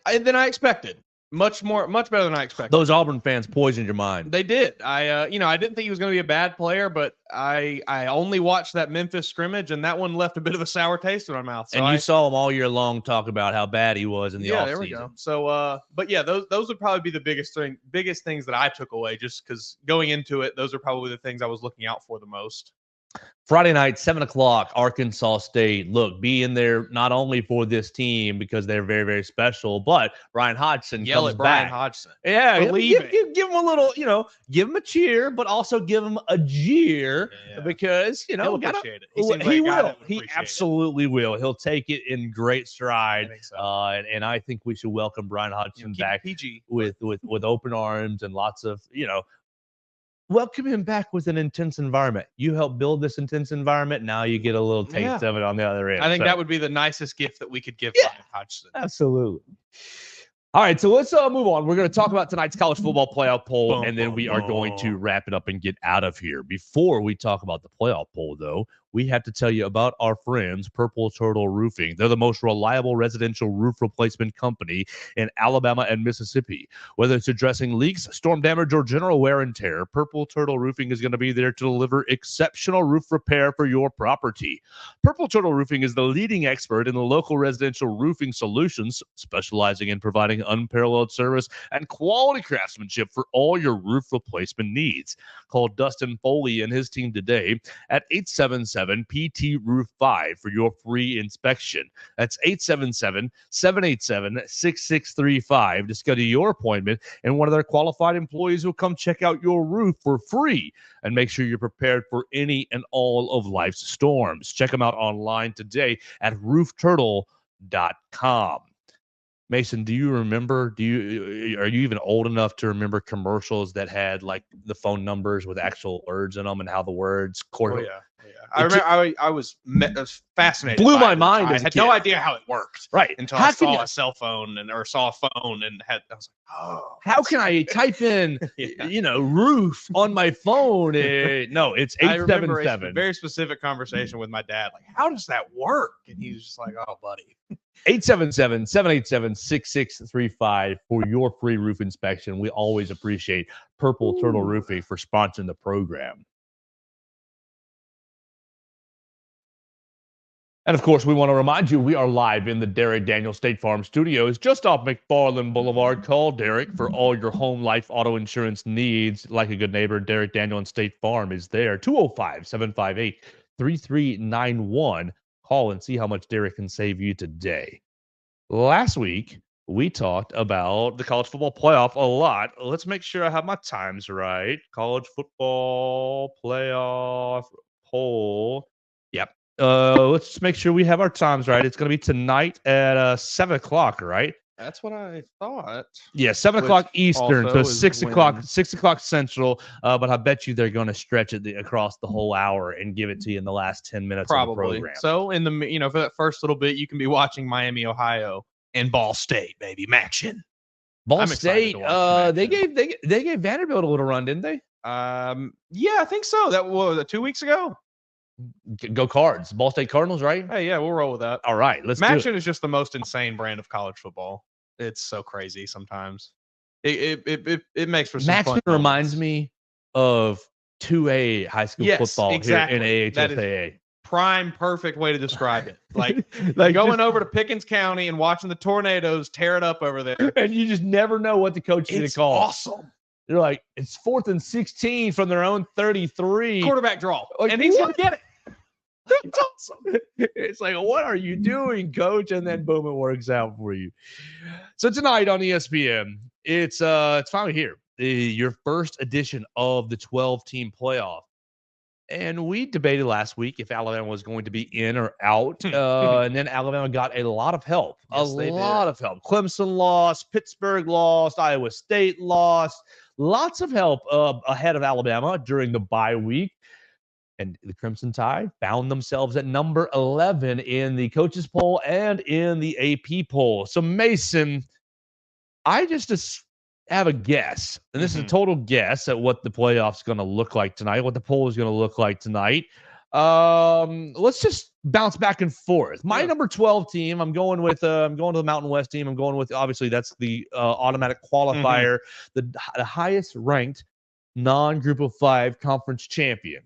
Speaker 1: expected. Much better than I expected.
Speaker 3: Those Auburn fans poisoned your mind.
Speaker 1: They did. I didn't think he was going to be a bad player, but I only watched that Memphis scrimmage, and that one left a bit of a sour taste in my mouth. So
Speaker 3: you saw him all year long talk about how bad he was in the offseason. Yeah, there we go.
Speaker 1: So, but yeah, those would probably be the biggest things that I took away, just because going into it, those are probably the things I was looking out for the most.
Speaker 3: Friday night, 7 o'clock, Arkansas State. Look, be in there not only for this team because they're very, very special, but Brian Hodgson
Speaker 1: Yell
Speaker 3: comes
Speaker 1: at Brian
Speaker 3: back.
Speaker 1: Hodgson.
Speaker 3: Yeah, give him a little, give him a cheer, but also give him a jeer because,
Speaker 1: he'll appreciate it.
Speaker 3: He will. He absolutely will. He'll take it in great stride. And I think we should welcome Brian Hodgson back with open arms and lots of, welcome him back with an intense environment. You helped build this intense environment. Now you get a little taste of it on the other end.
Speaker 1: I think that would be the nicest gift that we could give Brian Hodgson.
Speaker 3: Absolutely. All right, so let's move on. We're going to talk about tonight's college football playoff poll, and then we are going to wrap it up and get out of here. Before we talk about the playoff poll, though, we have to tell you about our friends, Purple Turtle Roofing. They're the most reliable residential roof replacement company in Alabama and Mississippi. Whether it's addressing leaks, storm damage, or general wear and tear, Purple Turtle Roofing is going to be there to deliver exceptional roof repair for your property. Purple Turtle Roofing is the leading expert in the local residential roofing solutions, specializing in providing unparalleled service and quality craftsmanship for all your roof replacement needs. Call Dustin Foley and his team today at 877-PT-ROOF-5 for your free inspection. That's 877-787-6635 to schedule your appointment, and one of their qualified employees will come check out your roof for free and make sure you're prepared for any and all of life's storms. Check them out online today at roofturtle.com. Mason, do you remember? Are you even old enough to remember commercials that had like the phone numbers with actual words in them and how the words?
Speaker 1: Oh yeah. I remember. I was fascinated.
Speaker 3: Blew my mind.
Speaker 1: I had no idea how it worked.
Speaker 3: Right.
Speaker 1: Until I saw a cell phone or saw a phone and I was like, oh.
Speaker 3: How can I type in, roof on my phone? No, it's 877. I remember a
Speaker 1: very specific conversation with my dad. Like, how does that work? And he was just like, oh, buddy.
Speaker 3: 877-787-6635 for your free roof inspection. We always appreciate Purple Turtle Roofing for sponsoring the program. And, of course, we want to remind you we are live in the Derek Daniel State Farm Studios just off McFarland Boulevard. Call Derek for all your home life auto insurance needs. Like a good neighbor, Derek Daniel and State Farm is there. 205-758-3391. Call and see how much Derek can save you today. Last week, we talked about the college football playoff a lot. Let's make sure I have my times right. College football playoff poll. Yep. Let's just make sure we have our times right. It's going to be tonight at 7 o'clock, right?
Speaker 1: That's what I thought.
Speaker 3: Yeah, 7
Speaker 1: Which
Speaker 3: o'clock Eastern, so
Speaker 1: also is
Speaker 3: 6 o'clock,
Speaker 1: when-
Speaker 3: 6 o'clock Central. But I bet you they're going to stretch it across the whole hour and give it to you in the last 10 minutes of the
Speaker 1: Probably.
Speaker 3: program.
Speaker 1: So in the for that first little bit, you can be watching Miami, Ohio, and Ball State, baby, Maction.
Speaker 3: Ball
Speaker 1: I'm excited
Speaker 3: State,
Speaker 1: to watch
Speaker 3: they
Speaker 1: Maction.
Speaker 3: gave Vanderbilt a little run, didn't they?
Speaker 1: Yeah, I think so. That was 2 weeks ago.
Speaker 3: Go Cards, Ball State Cardinals, right?
Speaker 1: Hey, yeah, we'll roll with that.
Speaker 3: All right, let's do it.
Speaker 1: Maction is just the most insane brand of college football. It's so crazy sometimes. It makes for some fun
Speaker 3: Maction reminds
Speaker 1: moments.
Speaker 3: me of 2A high school
Speaker 1: Yes,
Speaker 3: football
Speaker 1: exactly.
Speaker 3: here in
Speaker 1: That is
Speaker 3: AHSAA.
Speaker 1: Prime, perfect way to describe it. Like
Speaker 3: Like
Speaker 1: going
Speaker 3: just-
Speaker 1: over to Pickens County and watching the Tornadoes tear it up over there.
Speaker 3: and you just never know what the coach is going
Speaker 1: It's
Speaker 3: to call.
Speaker 1: awesome.
Speaker 3: They're like, it's 4th and 16 from their own 33.
Speaker 1: Quarterback draw.
Speaker 3: Like,
Speaker 1: and he's going
Speaker 3: what?
Speaker 1: to get it.
Speaker 3: It's awesome. It's like, what are you doing, coach? And then boom, it works out for you. So tonight on ESPN, it's finally here. Your first edition of the 12-team playoff. And we debated last week if Alabama was going to be in or out. And then Alabama got a lot of help.
Speaker 1: Yes, they
Speaker 3: a
Speaker 1: did.
Speaker 3: lot of help. Clemson lost, Pittsburgh lost, Iowa State lost. Lots of help ahead of Alabama during the bye week. And the Crimson Tide found themselves at number 11 in the coaches poll and in the AP poll. So Mason, I just have a guess, and this is a total guess at what the playoff's going to look like tonight, what the poll is going to look like tonight. Let's just bounce back and forth. My number 12 team, I'm going to the Mountain West team. I'm going with, obviously, that's the automatic qualifier, the highest ranked non-group of 5 conference champion.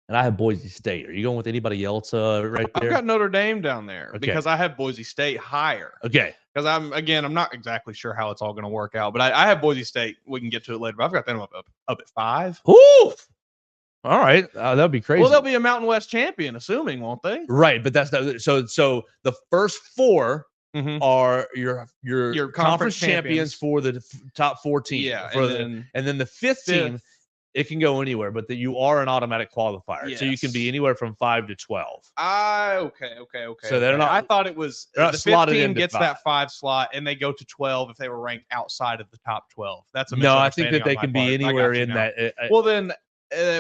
Speaker 3: And I have Boise State. Are you going with anybody else right there?
Speaker 1: I've got Notre Dame down there
Speaker 3: Okay.
Speaker 1: because I have Boise State higher.
Speaker 3: Okay.
Speaker 1: Because I'm not exactly sure how it's all going to work out, but I have Boise State. We can get to it later. But I've got them up at 5.
Speaker 3: Ooh. All right. That'd be crazy.
Speaker 1: Well, they'll be a Mountain West champion, assuming, won't they?
Speaker 3: Right, but that's not, so the first 4 are your conference champions for the top 4 teams.
Speaker 1: Yeah,
Speaker 3: and then the fifth team, it can go anywhere, but you are an automatic qualifier, so you can be anywhere from 5 to 12.
Speaker 1: Okay.
Speaker 3: So they're not.
Speaker 1: I thought it was
Speaker 3: They're not
Speaker 1: the
Speaker 3: slotted
Speaker 1: 15
Speaker 3: into
Speaker 1: gets
Speaker 3: 5.
Speaker 1: that 5 slot, and they go to 12 if they were ranked outside of the top 12. That's a
Speaker 3: No, I think that
Speaker 1: misunderstanding
Speaker 3: they
Speaker 1: on my
Speaker 3: can be
Speaker 1: part. I
Speaker 3: anywhere
Speaker 1: got you
Speaker 3: in
Speaker 1: now.
Speaker 3: that.
Speaker 1: Well, then,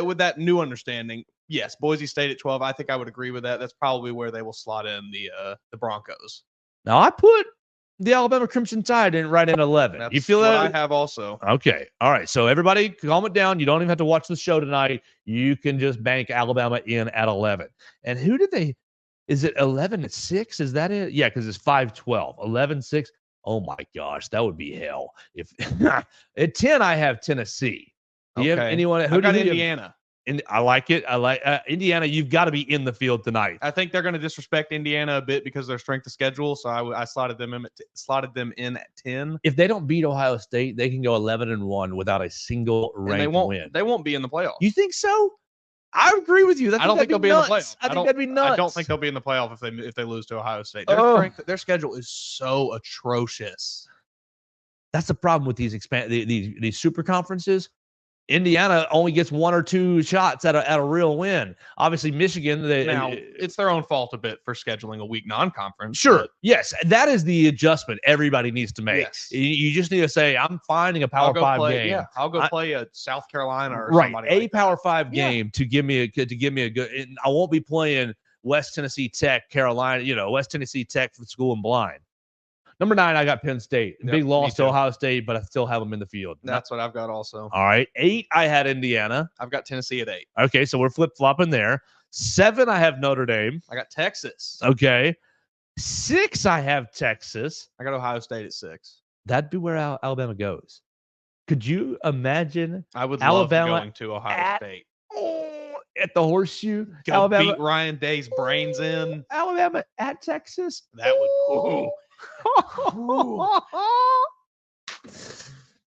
Speaker 1: with that new understanding, yes, Boise State at 12. I think I would agree with that. That's probably where they will slot in the Broncos.
Speaker 3: Now I put the Alabama Crimson Tide right in 11.
Speaker 1: That's
Speaker 3: You feel
Speaker 1: what
Speaker 3: that?
Speaker 1: I have also.
Speaker 3: Okay. All right. So everybody calm it down. You don't even have to watch the show tonight. You can just bank Alabama in at 11. And who did they? Is it 11-6? Is that it? Yeah, because it's 5-12. 11-6. Oh my gosh, that would be hell. If at 10, I have Tennessee. Do you have anyone?
Speaker 1: I've got Indiana.
Speaker 3: I like it. I like Indiana. You've got to be in the field tonight.
Speaker 1: I think they're going to disrespect Indiana a bit because of their strength of schedule. So I slotted them in at 10.
Speaker 3: If they don't beat Ohio State, they can go 11-1 without a single ranked win.
Speaker 1: They won't be in the playoffs.
Speaker 3: You think so? I agree with you.
Speaker 1: I don't think they'll be in the playoffs.
Speaker 3: I think that'd be nuts.
Speaker 1: I don't think they'll be in the playoff if they lose to Ohio State. Their schedule is so atrocious.
Speaker 3: That's the problem with these super conferences. Indiana only gets 1 or 2 shots at a real win. Obviously, Michigan.
Speaker 1: It's their own fault a bit for scheduling a weak non-conference.
Speaker 3: Sure. Yes, that is the adjustment everybody needs to make.
Speaker 1: Yes.
Speaker 3: You just need to say, I'm finding a Power 5 game.
Speaker 1: Yeah, I'll go play a South Carolina or
Speaker 3: right,
Speaker 1: somebody
Speaker 3: a
Speaker 1: like
Speaker 3: Power
Speaker 1: that.
Speaker 3: 5 game to give me a good. And I won't be playing West Tennessee Tech, Carolina. West Tennessee Tech for School and Blind. Number 9, I got Penn State.
Speaker 1: Yep,
Speaker 3: Big loss
Speaker 1: me
Speaker 3: to
Speaker 1: too.
Speaker 3: Ohio State, but I still have them in the field.
Speaker 1: That's what I've got also.
Speaker 3: All right. 8, I had Indiana.
Speaker 1: I've got Tennessee at 8.
Speaker 3: Okay, so we're flip-flopping there. 7, I have Notre Dame.
Speaker 1: I got Texas.
Speaker 3: Okay. 6, I have Texas.
Speaker 1: I got Ohio State at 6.
Speaker 3: That'd be where Alabama goes. Could you imagine
Speaker 1: I would
Speaker 3: Alabama
Speaker 1: love going to Ohio State.
Speaker 3: At the Horseshoe?
Speaker 1: Go
Speaker 3: Alabama,
Speaker 1: beat Ryan Day's brains in.
Speaker 3: Alabama at Texas?
Speaker 1: That would.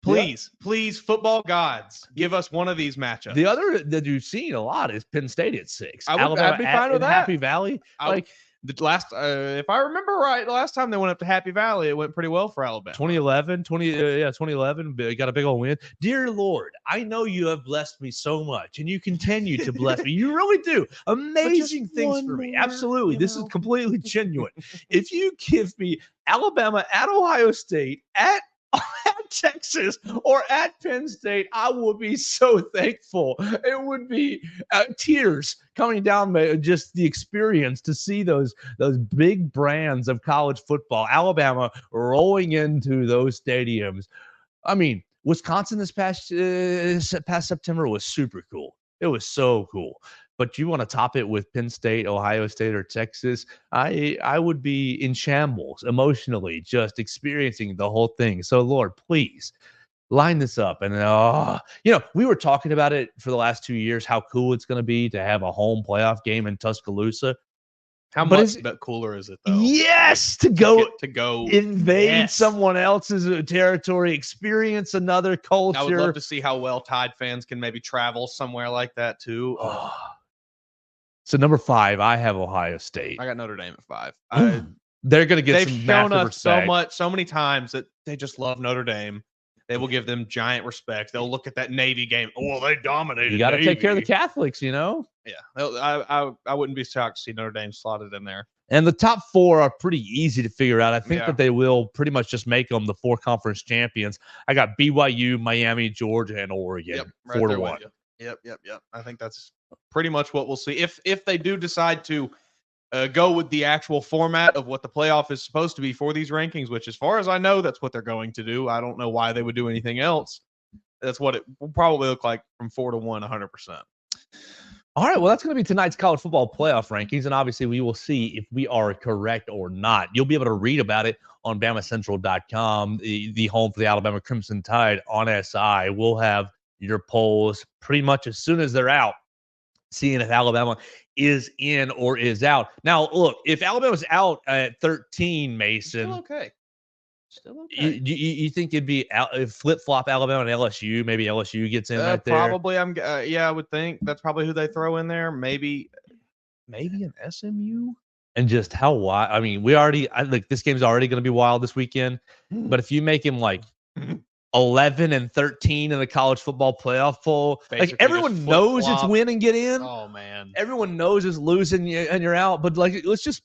Speaker 1: Please, football gods, give us one of these matchups.
Speaker 3: The other that you've seen a lot is Penn State at 6.
Speaker 1: I'd be fine with that.
Speaker 3: Happy Valley.
Speaker 1: The last, if I remember right, the last time they went up to Happy Valley, it went pretty well for Alabama.
Speaker 3: 2011. Got a big old win. Dear Lord, I know you have blessed me so much, and you continue to bless me. You really do. Amazing things for me. Absolutely. This is completely genuine. If you give me Alabama at Ohio State, at Texas, or at Penn State, I will be so thankful. It would be tears coming down just the experience to see those big brands of college football, Alabama rolling into those stadiums. I mean, Wisconsin this past September was super cool. It was so cool. But you want to top it with Penn State, Ohio State, or Texas, I would be in shambles emotionally just experiencing the whole thing. So, Lord, please line this up. And, we were talking about it for the last 2 years, how cool it's going to be to have a home playoff game in Tuscaloosa.
Speaker 1: How much cooler is it, though?
Speaker 3: Yes, to go invade
Speaker 1: yes.
Speaker 3: someone else's territory, experience another culture.
Speaker 1: I would love to see how well Tide fans can maybe travel somewhere like that, too.
Speaker 3: So number 5, I have Ohio State.
Speaker 1: I got Notre Dame at 5.
Speaker 3: They're going to get some
Speaker 1: shown us
Speaker 3: respect.
Speaker 1: so many times that they just love Notre Dame. They will give them giant respect. They'll look at that Navy game. Oh, they dominated.
Speaker 3: You got to take care of the Catholics,
Speaker 1: Yeah, I wouldn't be shocked to see Notre Dame slotted in there.
Speaker 3: And the top 4 are pretty easy to figure out. I think that they will pretty much just make them the 4 conference champions. I got BYU, Miami, Georgia, and Oregon.
Speaker 1: Yep, right
Speaker 3: 4-1.
Speaker 1: Yep. I think that's pretty much what we'll see. If they do decide to go with the actual format of what the playoff is supposed to be for these rankings, which as far as I know, that's what they're going to do. I don't know why they would do anything else. That's what it will probably look like from 4-1, 100%.
Speaker 3: All right, well, that's going to be tonight's college football playoff rankings, and obviously we will see if we are correct or not. You'll be able to read about it on BamaCentral.com, the home for the Alabama Crimson Tide on SI. We'll have your polls pretty much as soon as they're out, seeing if Alabama is in or is out. Now, look, if Alabama's out at 13, Mason.
Speaker 1: Still okay.
Speaker 3: You think it'd be flip-flop Alabama and LSU? Maybe LSU gets in right there?
Speaker 1: Probably. I would think that's probably who they throw in there. Maybe an SMU.
Speaker 3: And just how wild. I mean, this game's already going to be wild this weekend. But if you make him like 11 and 13 in the college football playoff poll, like everyone knows it's win and get in.
Speaker 1: Oh man,
Speaker 3: everyone knows it's losing and you're out. But like, let's just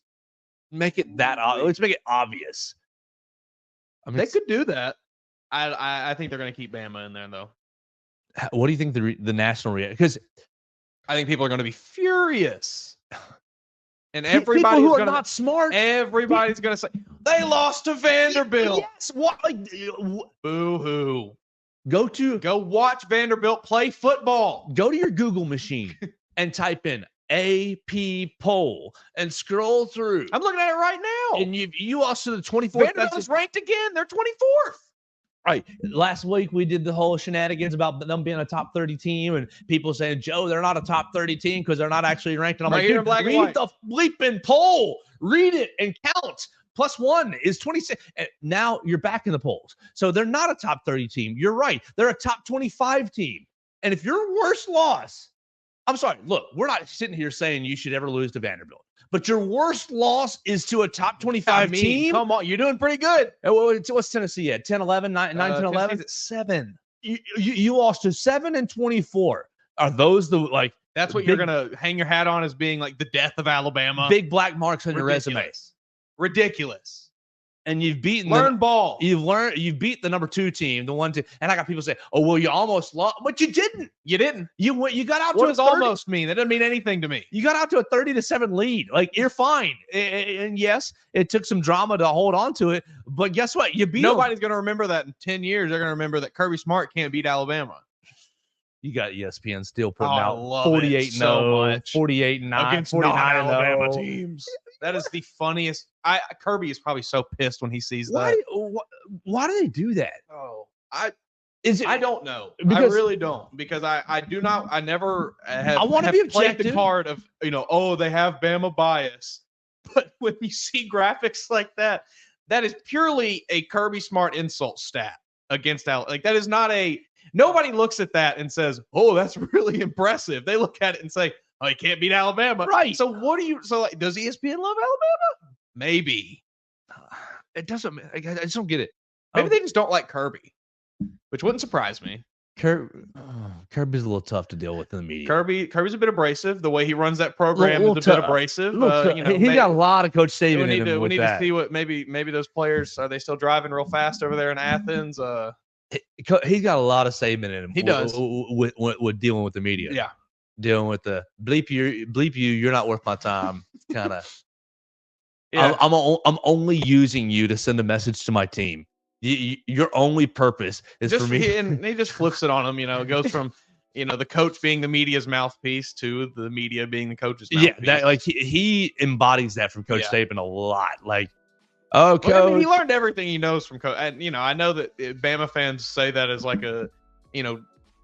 Speaker 3: make it that. Let's make it obvious. I mean,
Speaker 1: they could do that. I think they're going to keep Bama in there, though.
Speaker 3: What do you think the national reaction? Because
Speaker 1: I think people are going to be furious, and
Speaker 3: everybody who are not smart.
Speaker 1: Everybody's going to say they lost to Vanderbilt.
Speaker 3: Yes. What?
Speaker 1: Boo hoo.
Speaker 3: Go
Speaker 1: watch Vanderbilt play football.
Speaker 3: Go to your Google machine and type in AP poll and scroll through.
Speaker 1: I'm looking at it right now.
Speaker 3: And you also the 24th.
Speaker 1: Vanderbilt is ranked again. They're 24th.
Speaker 3: Right. Last week we did the whole shenanigans about them being a top 30 team and people saying, Joe, they're not a top 30 team because they're not actually ranked. And I'm
Speaker 1: right
Speaker 3: like, read the bleeping poll. Read it and count. +1 is 26. Now you're back in the polls. So they're not a top 30 team. You're right. They're a top 25 team. And if your worst loss, I'm sorry, look, we're not sitting here saying you should ever lose to Vanderbilt. But your worst loss is to a top 25 team?
Speaker 1: Come on, you're doing pretty good.
Speaker 3: What's Tennessee at? 10, 11, 9, 10, 11?
Speaker 1: Tennessee's at 7.
Speaker 3: You lost to 7 and 24. Are those the, like...
Speaker 1: That's what you're going to hang your hat on as being like the death of Alabama?
Speaker 3: Big black marks on your resume.
Speaker 1: Ridiculous.
Speaker 3: And you've beaten
Speaker 1: ball.
Speaker 3: You've beat the number 2 team, the 1 team. And I got people say, "Oh, well, you almost lost," but you didn't.
Speaker 1: You didn't.
Speaker 3: You got out
Speaker 1: what
Speaker 3: to
Speaker 1: does almost mean? That doesn't mean anything to me.
Speaker 3: You got out to a 30-7 lead. Like, you're fine. And yes, it took some drama to hold on to it. But guess what? You beat.
Speaker 1: Nobody's going to remember that in 10 years. They're going to remember that Kirby Smart can't beat Alabama.
Speaker 3: You got ESPN still putting out
Speaker 1: 48-0,
Speaker 3: so much, 48-9
Speaker 1: against 49-Alabama teams. That is the funniest. Kirby is probably so pissed when he sees that.
Speaker 3: Why do they do that?
Speaker 1: Oh, I don't know. I really don't, because I do not. I never have.
Speaker 3: I want to be objective.
Speaker 1: Played the card of they have Bama bias, but when you see graphics like that, that is purely a Kirby Smart insult stat against Alabama. Like, that is not a. Nobody looks at that and says, "Oh, that's really impressive." They look at it and say, Oh, he can't beat Alabama.
Speaker 3: Right.
Speaker 1: So what do you, so like, does ESPN love Alabama? Maybe. It doesn't, I just don't get it. Maybe they just don't like Kirby, which wouldn't surprise me.
Speaker 3: Kirby's a little tough to deal with in the media.
Speaker 1: Kirby's a bit abrasive. The way he runs that program is a bit abrasive.
Speaker 3: He's got a lot of Coach Saban in him.
Speaker 1: We need to see what maybe those players, are they still driving real fast over there in Athens?
Speaker 3: He's got a lot of Saban in him.
Speaker 1: He does
Speaker 3: with dealing with the media.
Speaker 1: Yeah,
Speaker 3: dealing with the bleep you. You're not worth my time. Kind of.
Speaker 1: Yeah.
Speaker 3: I'm only using you to send a message to my team. Your only purpose is for me.
Speaker 1: And he just flips it on him. It goes from the coach being the media's mouthpiece to the media being the coach's mouthpiece.
Speaker 3: Yeah, that he embodies that from Coach Saban a lot. Like,
Speaker 1: Coach. I mean, he learned everything he knows from Coach. And I know that Bama fans say that as like a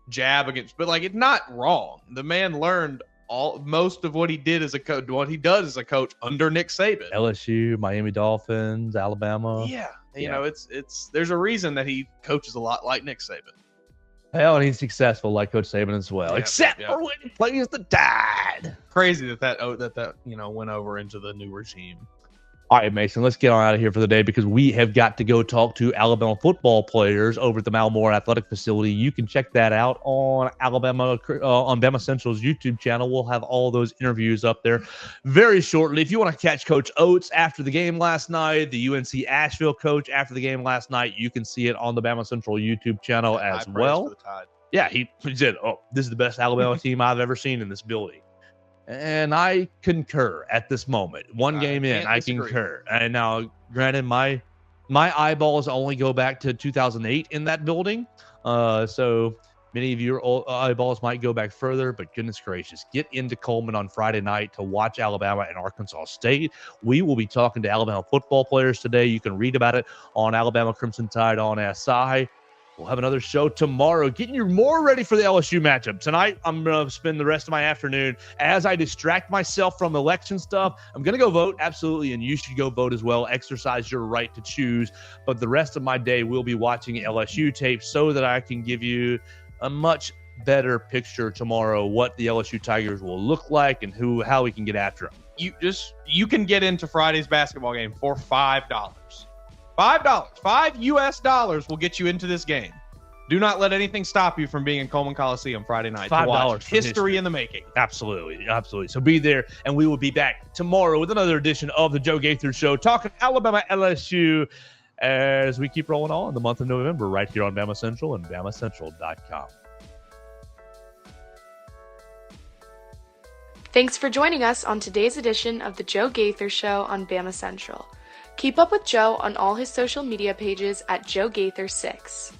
Speaker 1: jab against, but like it's not wrong. The man learned most of what he did as a coach, what he does as a coach under Nick Saban.
Speaker 3: LSU, Miami Dolphins, Alabama.
Speaker 1: Yeah. It's there's a reason that he coaches a lot like Nick Saban.
Speaker 3: Hell, and he's successful like Coach Saban as well, except for when he plays the dad.
Speaker 1: Crazy that went over into the new regime.
Speaker 3: All right, Mason, let's get on out of here for the day because we have got to go talk to Alabama football players over at the Malmore Athletic Facility. You can check that out on Bama Central's YouTube channel. We'll have all those interviews up there very shortly. If you want to catch Coach Oates after the game last night, the UNC-Asheville coach after the game last night, you can see it on the Bama Central YouTube channel as well. Yeah, he said, this is the best Alabama team I've ever seen in this building. And I concur at this moment. One game in, I concur. And now, granted, my eyeballs only go back to 2008 in that building. So many of your eyeballs might go back further, but goodness gracious, get into Coleman on Friday night to watch Alabama and Arkansas State. We will be talking to Alabama football players today. You can read about it on Alabama Crimson Tide on SI. We'll have another show tomorrow, getting you more ready for the LSU matchup. Tonight, I'm going to spend the rest of my afternoon as I distract myself from election stuff. I'm going to go vote, absolutely, and you should go vote as well. Exercise your right to choose. But the rest of my day, we'll be watching LSU tape so that I can give you a much better picture tomorrow what the LSU Tigers will look like and how we can get after them.
Speaker 1: You can get into Friday's basketball game for $5. $5 US will get you into this game. Do not let anything stop you from being in Coleman Coliseum Friday night.
Speaker 3: $5
Speaker 1: history in the making.
Speaker 3: Absolutely. So be there, and we will be back tomorrow with another edition of the Joe Gaither Show, talking Alabama LSU as we keep rolling on the month of November right here on Bama Central and BamaCentral.com.
Speaker 2: Thanks for joining us on today's edition of the Joe Gaither Show on Bama Central. Keep up with Joe on all his social media pages at Joe Gaither6.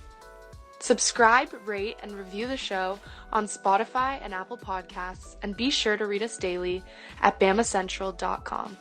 Speaker 2: Subscribe, rate, and review the show on Spotify and Apple Podcasts, and be sure to read us daily at BamaCentral.com.